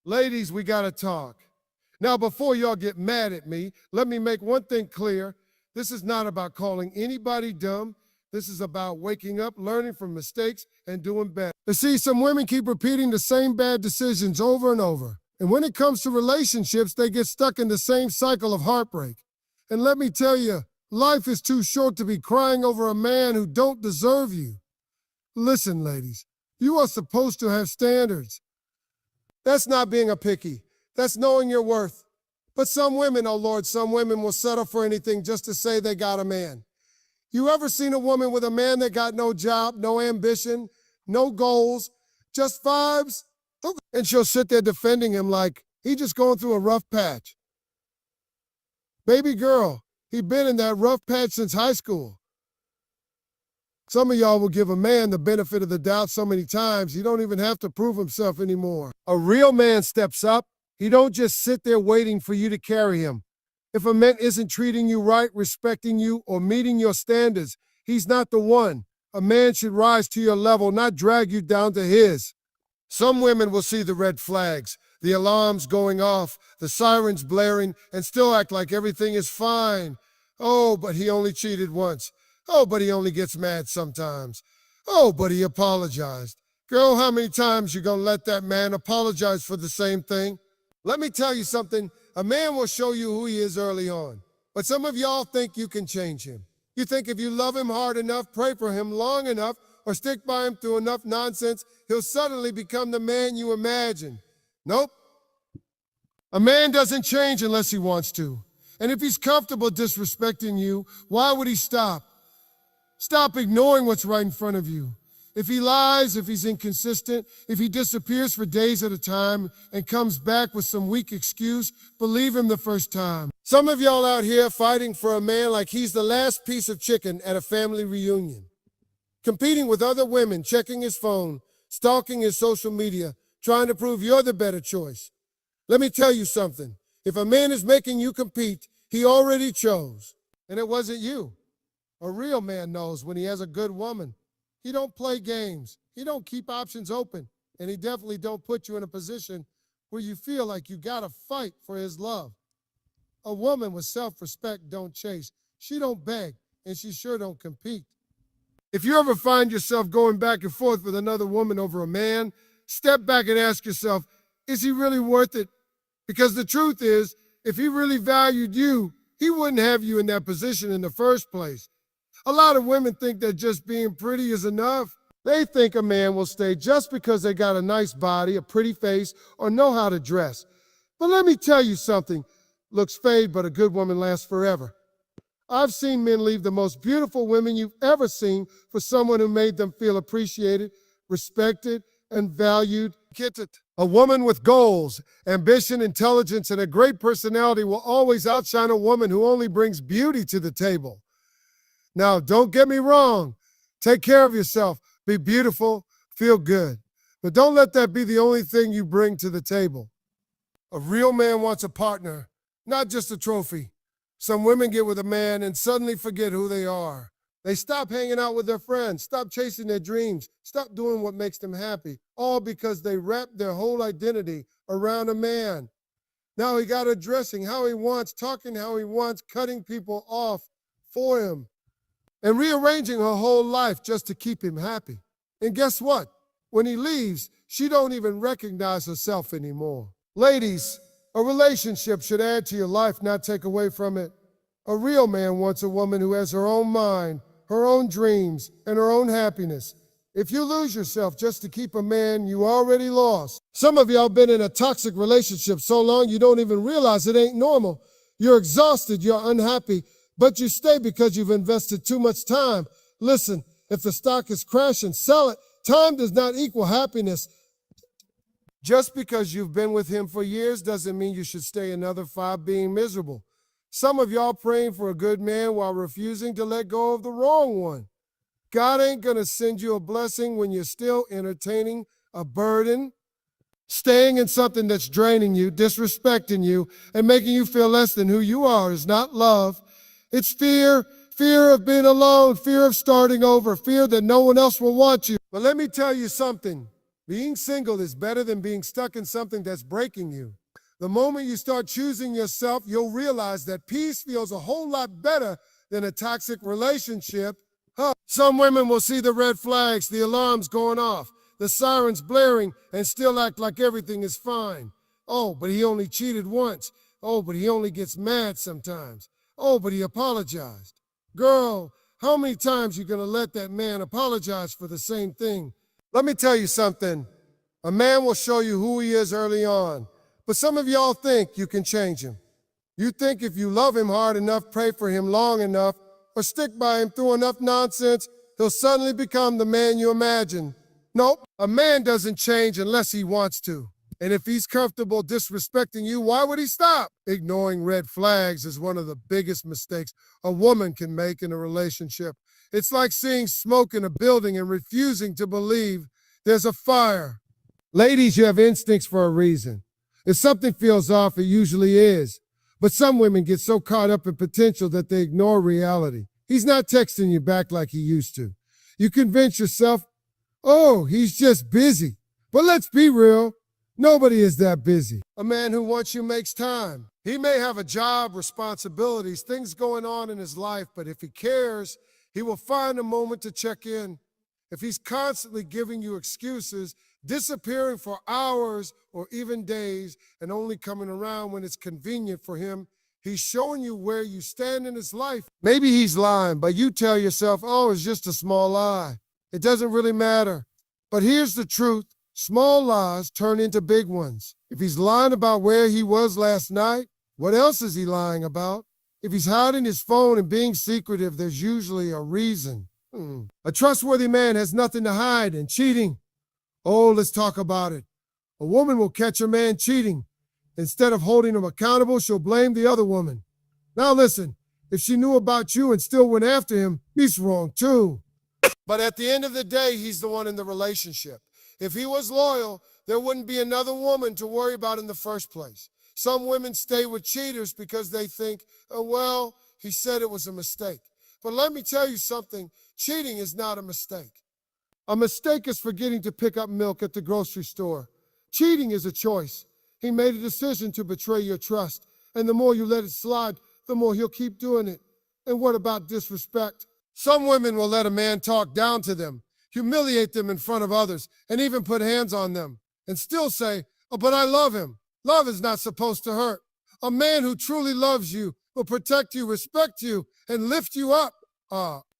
Ladies, we gotta talk. Now, before y'all get mad at me, let me make one thing clear. This is not about calling anybody dumb. This is about waking up, learning from mistakes, and doing better. You see, some women keep repeating the same bad decisions over and over. And when it comes to relationships, they get stuck in the same cycle of heartbreak. And let me tell you, life is too short to be crying over a man who don't deserve you. Listen, ladies, you are supposed to have standards. That's not being a picky. That's knowing your worth. But some women, oh Lord, some women will settle for anything just to say they got a man. You ever seen a woman with a man that got no job, no ambition, no goals, just vibes? And she'll sit there defending him like he just going through a rough patch. Baby girl, he been in that rough patch since high school. Some of y'all will give a man the benefit of the doubt so many times, he don't even have to prove himself anymore. A real man steps up. He don't just sit there waiting for you to carry him. If a man isn't treating you right, respecting you, or meeting your standards, he's not the one. A man should rise to your level, not drag you down to his. Some women will see the red flags, the alarms going off, the sirens blaring, and still act like everything is fine. Oh, but he only cheated once. Oh, but he only gets mad sometimes. Oh, but he apologized. Girl, how many times you gonna let that man apologize for the same thing? Let me tell you something. A man will show you who he is early on. But some of y'all think you can change him. You think if you love him hard enough, pray for him long enough, or stick by him through enough nonsense, he'll suddenly become the man you imagine. Nope. A man doesn't change unless he wants to. And if he's comfortable disrespecting you, why would he stop? Stop ignoring what's right in front of you. If he lies, if he's inconsistent, if he disappears for days at a time and comes back with some weak excuse, believe him the first time. Some of y'all out here fighting for a man like he's the last piece of chicken at a family reunion. Competing with other women, checking his phone, stalking his social media, trying to prove you're the better choice. Let me tell you something. If a man is making you compete, he already chose. And it wasn't you. A real man knows when he has a good woman. He don't play games. He don't keep options open. And he definitely don't put you in a position where you feel like you gotta fight for his love. A woman with self-respect don't chase. She don't beg, and she sure don't compete. If you ever find yourself going back and forth with another woman over a man, step back and ask yourself, is he really worth it? Because the truth is, if he really valued you, he wouldn't have you in that position in the first place. A lot of women think that just being pretty is enough. They think a man will stay just because they got a nice body, a pretty face, or know how to dress. But let me tell you something. Looks fade, but a good woman lasts forever. I've seen men leave the most beautiful women you've ever seen for someone who made them feel appreciated, respected, and valued. Get it? A woman with goals, ambition, intelligence, and a great personality will always outshine a woman who only brings beauty to the table. Now, don't get me wrong. Take care of yourself. Be beautiful. Feel good. But don't let that be the only thing you bring to the table. A real man wants a partner, not just a trophy. Some women get with a man and suddenly forget who they are. They stop hanging out with their friends, stop chasing their dreams, stop doing what makes them happy, all because they wrap their whole identity around a man. Now he got her dressing how he wants, talking how he wants, cutting people off for him, and rearranging her whole life just to keep him happy. And guess what? When he leaves, she don't even recognize herself anymore. Ladies, a relationship should add to your life, not take away from it. A real man wants a woman who has her own mind, her own dreams, and her own happiness. If you lose yourself just to keep a man, you already lost. Some of y'all been in a toxic relationship so long you don't even realize it ain't normal. You're exhausted, you're unhappy, but you stay because you've invested too much time. Listen, if the stock is crashing, sell it. Time does not equal happiness. Just because you've been with him for years doesn't mean you should stay another 5 being miserable. Some of y'all praying for a good man while refusing to let go of the wrong one. God ain't gonna send you a blessing when you're still entertaining a burden. Staying in something that's draining you, disrespecting you, and making you feel less than who you are is not love. It's fear of being alone, fear of starting over, fear that no one else will want you. But let me tell you something. Being single is better than being stuck in something that's breaking you. The moment you start choosing yourself, you'll realize that peace feels a whole lot better than a toxic relationship. Some women will see the red flags, the alarms going off, the sirens blaring, and still act like everything is fine. Oh, but he only cheated once. Oh, but he only gets mad sometimes. Oh, but he apologized. Girl, how many times you gonna let that man apologize for the same thing? Let me tell you something. A man will show you who he is early on, but some of y'all think you can change him. You think if you love him hard enough, pray for him long enough, or stick by him through enough nonsense, he'll suddenly become the man you imagine. Nope, a man doesn't change unless he wants to. And if he's comfortable disrespecting you, why would he stop? Ignoring red flags is one of the biggest mistakes a woman can make in a relationship. It's like seeing smoke in a building and refusing to believe there's a fire. Ladies, you have instincts for a reason. If something feels off, it usually is. But some women get so caught up in potential that they ignore reality. He's not texting you back like he used to. You convince yourself, oh, he's just busy. But let's be real. Nobody is that busy. A man who wants you makes time. He may have a job, responsibilities, things going on in his life, but if he cares, he will find a moment to check in. If he's constantly giving you excuses, disappearing for hours or even days, and only coming around when it's convenient for him, he's showing you where you stand in his life. Maybe he's lying, but you tell yourself, oh, it's just a small lie. It doesn't really matter. But here's the truth. Small lies turn into big ones. If he's lying about where he was last night, what else is he lying about? If he's hiding his phone and being secretive, there's usually a reason. A trustworthy man has nothing to hide, and cheating, oh, let's talk about it. A woman will catch a man cheating. Instead of holding him accountable, she'll blame the other woman. Now listen, if she knew about you and still went after him, he's wrong too. But at the end of the day, he's the one in the relationship. If he was loyal, there wouldn't be another woman to worry about in the first place. Some women stay with cheaters because they think, oh, well, he said it was a mistake. But let me tell you something, cheating is not a mistake. A mistake is forgetting to pick up milk at the grocery store. Cheating is a choice. He made a decision to betray your trust. And the more you let it slide, the more he'll keep doing it. And what about disrespect? Some women will let a man talk down to them, humiliate them in front of others, and even put hands on them, and still say, oh, but I love him. Love is not supposed to hurt. A man who truly loves you will protect you, respect you, and lift you up.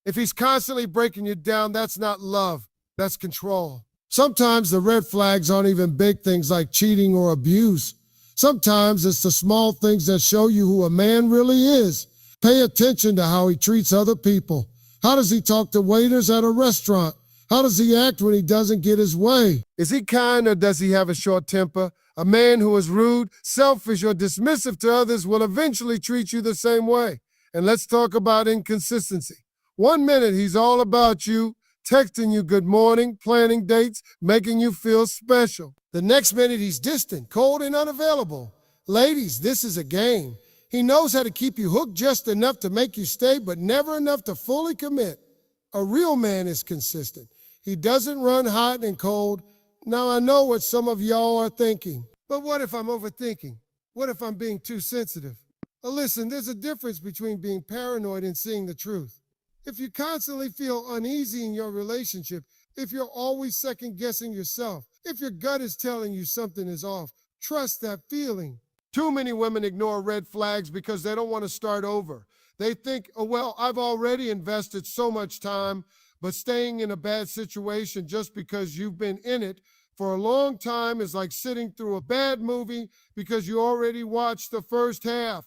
If he's constantly breaking you down, that's not love. That's control. Sometimes the red flags aren't even big things like cheating or abuse. Sometimes it's the small things that show you who a man really is. Pay attention to how he treats other people. How does he talk to waiters at a restaurant? How does he act when he doesn't get his way? Is he kind or does he have a short temper? A man who is rude, selfish, or dismissive to others will eventually treat you the same way. And let's talk about inconsistency. 1 minute he's all about you, texting you good morning, planning dates, making you feel special. The next minute he's distant, cold, and unavailable. Ladies, this is a game. He knows how to keep you hooked just enough to make you stay, but never enough to fully commit. A real man is consistent. He doesn't run hot and cold. Now I know what some of y'all are thinking. But what if I'm overthinking? What if I'm being too sensitive? Listen, there's a difference between being paranoid and seeing the truth. If you constantly feel uneasy in your relationship, if you're always second-guessing yourself, if your gut is telling you something is off, trust that feeling. Too many women ignore red flags because they don't want to start over. They think, oh, well, I've already invested so much time, but staying in a bad situation just because you've been in it for a long time is like sitting through a bad movie because you already watched the first half.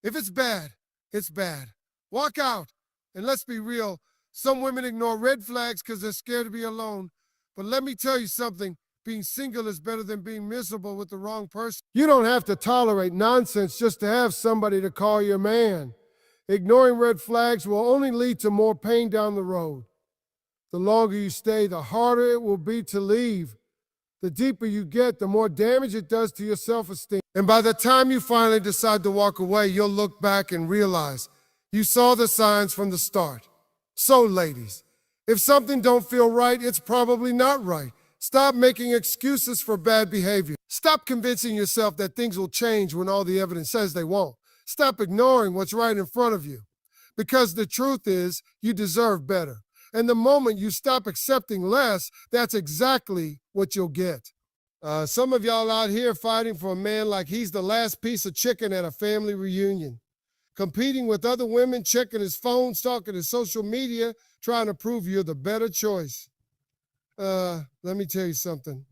If it's bad, it's bad. Walk out. And let's be real, some women ignore red flags because they're scared to be alone. But let me tell you something, being single is better than being miserable with the wrong person. You don't have to tolerate nonsense just to have somebody to call your man. Ignoring red flags will only lead to more pain down the road. The longer you stay, the harder it will be to leave. The deeper you get, the more damage it does to your self-esteem. And by the time you finally decide to walk away, you'll look back and realize you saw the signs from the start. So, ladies, if something don't feel right, it's probably not right. Stop making excuses for bad behavior. Stop convincing yourself that things will change when all the evidence says they won't. Stop ignoring what's right in front of you. Because the truth is, you deserve better. And the moment you stop accepting less, that's exactly what you'll get. Some of y'all out here fighting for a man like he's the last piece of chicken at a family reunion, competing with other women, checking his phone, stalking his social media, trying to prove you're the better choice. Let me tell you something.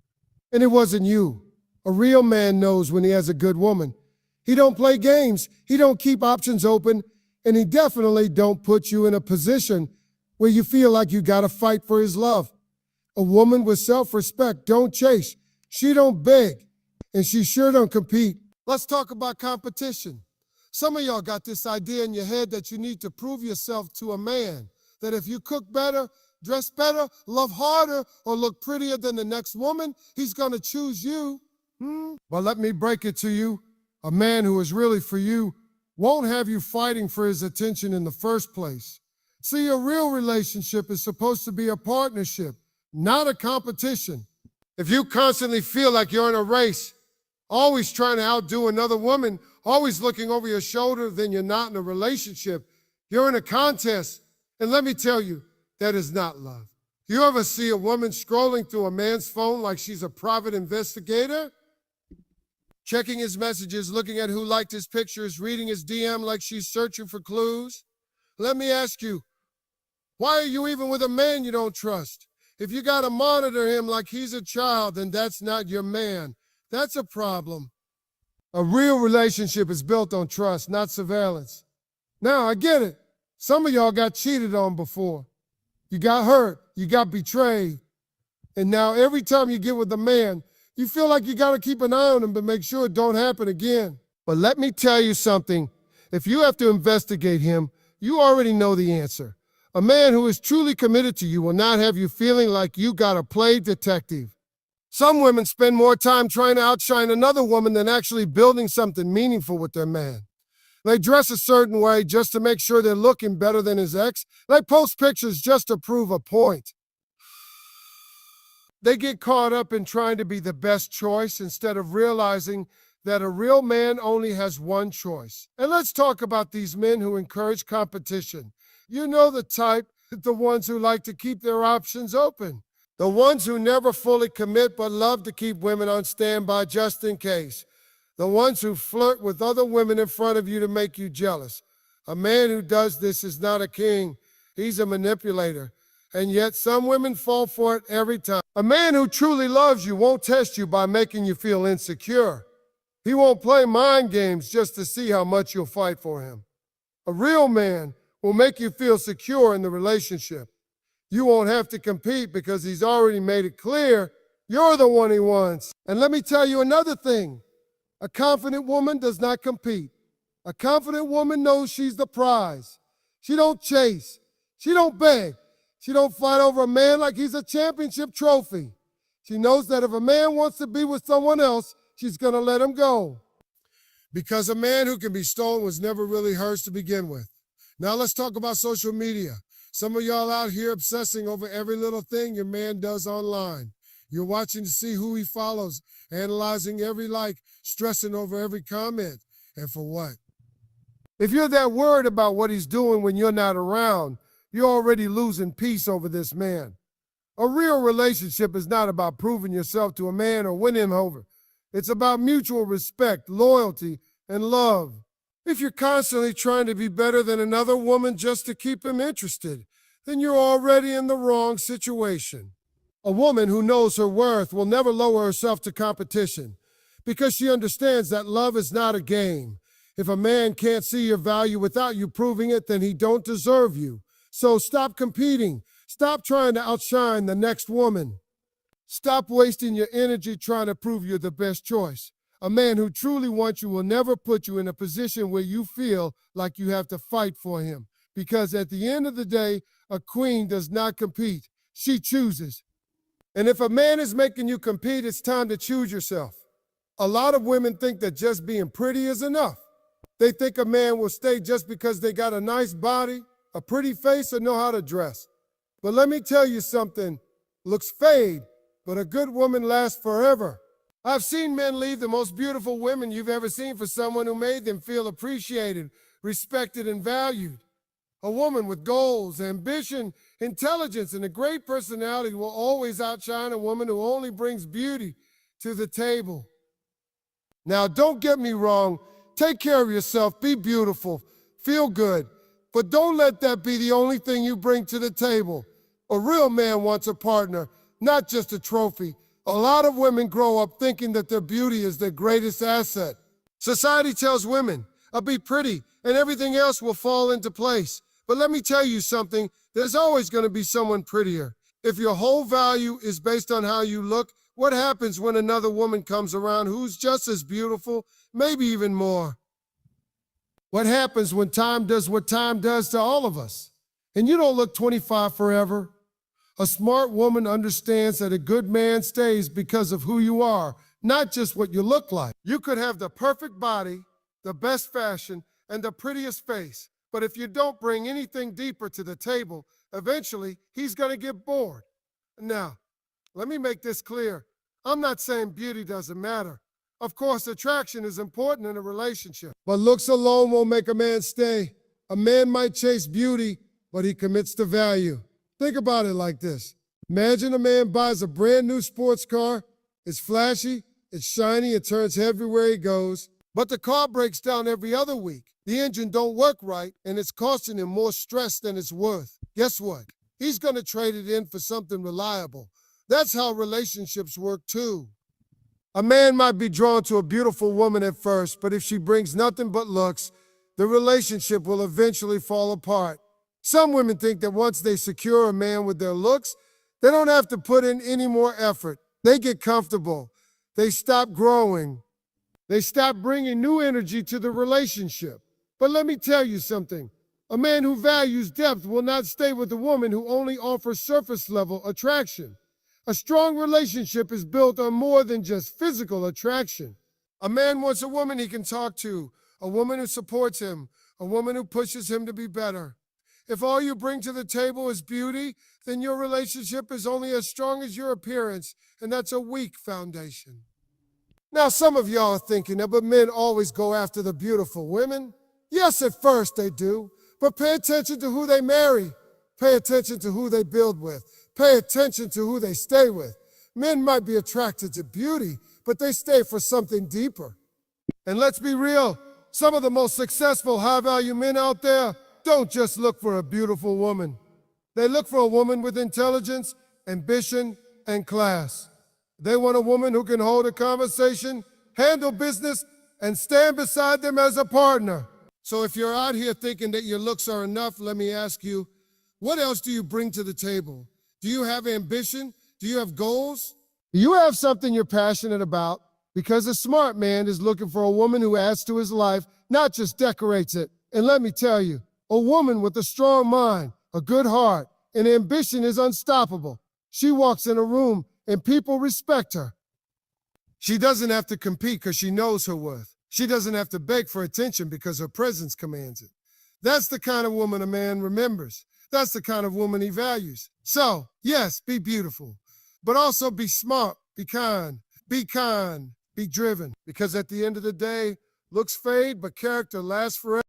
And it wasn't you. A real man knows when he has a good woman. He don't play games. He don't keep options open. And he definitely don't put you in a position where you feel like you gotta fight for his love. A woman with self-respect don't chase. She don't beg. And she sure don't compete. Let's talk about competition. Some of y'all got this idea in your head that you need to prove yourself to a man. That if you cook better, dress better, love harder, or look prettier than the next woman, he's gonna choose you. But let me break it to you. A man who is really for you won't have you fighting for his attention in the first place. See, a real relationship is supposed to be a partnership, not a competition. If you constantly feel like you're in a race, always trying to outdo another woman, always looking over your shoulder, then you're not in a relationship. You're in a contest. And let me tell you, that is not love. You ever see a woman scrolling through a man's phone like she's a private investigator? Checking his messages, looking at who liked his pictures, reading his DM like she's searching for clues? Let me ask you, why are you even with a man you don't trust? If you gotta monitor him like he's a child, then that's not your man. That's a problem. A real relationship is built on trust, not surveillance. Now, I get it. Some of y'all got cheated on before. You got hurt, you got betrayed. And now every time you get with a man, you feel like you gotta keep an eye on him to make sure it don't happen again. But let me tell you something. If you have to investigate him, you already know the answer. A man who is truly committed to you will not have you feeling like you gotta play detective. Some women spend more time trying to outshine another woman than actually building something meaningful with their man. They dress a certain way just to make sure they're looking better than his ex. They post pictures just to prove a point. They get caught up in trying to be the best choice instead of realizing that a real man only has one choice. And let's talk about these men who encourage competition. You know the type, the ones who like to keep their options open. The ones who never fully commit but love to keep women on standby just in case. The ones who flirt with other women in front of you to make you jealous. A man who does this is not a king. He's a manipulator. And yet some women fall for it every time. A man who truly loves you won't test you by making you feel insecure. He won't play mind games just to see how much you'll fight for him. A real man will make you feel secure in the relationship. You won't have to compete because he's already made it clear you're the one he wants. And let me tell you another thing. A confident woman does not compete. A confident woman knows she's the prize. She don't chase. She don't beg. She don't fight over a man like he's a championship trophy. She knows that if a man wants to be with someone else, she's gonna let him go. Because a man who can be stolen was never really hers to begin with. Now let's talk about social media. Some of y'all out here obsessing over every little thing your man does online. You're watching to see who he follows, analyzing every like, stressing over every comment. And for what? If you're that worried about what he's doing when you're not around, you're already losing peace over this man. A real relationship is not about proving yourself to a man or winning him over. It's about mutual respect, loyalty, and love. If you're constantly trying to be better than another woman just to keep him interested, then you're already in the wrong situation. A woman who knows her worth will never lower herself to competition because she understands that love is not a game. If a man can't see your value without you proving it, then he don't deserve you. So stop competing. Stop trying to outshine the next woman. Stop wasting your energy trying to prove you're the best choice. A man who truly wants you will never put you in a position where you feel like you have to fight for him. Because at the end of the day, a queen does not compete. She chooses. And if a man is making you compete, it's time to choose yourself. A lot of women think that just being pretty is enough. They think a man will stay just because they got a nice body, a pretty face, or know how to dress. But let me tell you something, looks fade, but a good woman lasts forever. I've seen men leave the most beautiful women you've ever seen for someone who made them feel appreciated, respected, and valued. A woman with goals, ambition, intelligence, and a great personality will always outshine a woman who only brings beauty to the table. Now, don't get me wrong. Take care of yourself, be beautiful, feel good, but don't let that be the only thing you bring to the table. A real man wants a partner, not just a trophy. A lot of women grow up thinking that their beauty is their greatest asset. Society tells women, be pretty, and everything else will fall into place. But let me tell you something, there's always going to be someone prettier. If your whole value is based on how you look, what happens when another woman comes around who's just as beautiful, maybe even more? What happens when time does what time does to all of us? And you don't look 25 forever. A smart woman understands that a good man stays because of who you are, not just what you look like. You could have the perfect body, the best fashion, and the prettiest face, but if you don't bring anything deeper to the table, eventually he's going to get bored. Now, let me make this clear. I'm not saying beauty doesn't matter. Of course, attraction is important in a relationship, but looks alone won't make a man stay. A man might chase beauty, but he commits to value. Think about it like this. Imagine a man buys a brand new sports car. It's flashy, it's shiny, it turns heavy where he goes, but the car breaks down every other week. The engine don't work right, and it's costing him more stress than it's worth. Guess what? He's going to trade it in for something reliable. That's how relationships work too. A man might be drawn to a beautiful woman at first, but if she brings nothing but looks, the relationship will eventually fall apart. Some women think that once they secure a man with their looks, they don't have to put in any more effort. They get comfortable. They stop growing. They stop bringing new energy to the relationship. But let me tell you something. A man who values depth will not stay with a woman who only offers surface-level attraction. A strong relationship is built on more than just physical attraction. A man wants a woman he can talk to, a woman who supports him, a woman who pushes him to be better. If all you bring to the table is beauty, then your relationship is only as strong as your appearance, and that's a weak foundation. Now, some of y'all are thinking, but men always go after the beautiful women. Yes, at first they do, but pay attention to who they marry. Pay attention to who they build with. Pay attention to who they stay with. Men might be attracted to beauty, but they stay for something deeper. And let's be real, some of the most successful high-value men out there don't just look for a beautiful woman. They look for a woman with intelligence, ambition, and class. They want a woman who can hold a conversation, handle business, and stand beside them as a partner. So if you're out here thinking that your looks are enough, let me ask you, what else do you bring to the table? Do you have ambition? Do you have goals? Do you have something you're passionate about? Because a smart man is looking for a woman who adds to his life, not just decorates it. And let me tell you, a woman with a strong mind, a good heart, and ambition is unstoppable. She walks in a room and people respect her. She doesn't have to compete because she knows her worth. She doesn't have to beg for attention because her presence commands it. That's the kind of woman a man remembers. That's the kind of woman he values. So, yes, be beautiful, but also be smart, be kind, be driven. Because at the end of the day, looks fade, but character lasts forever.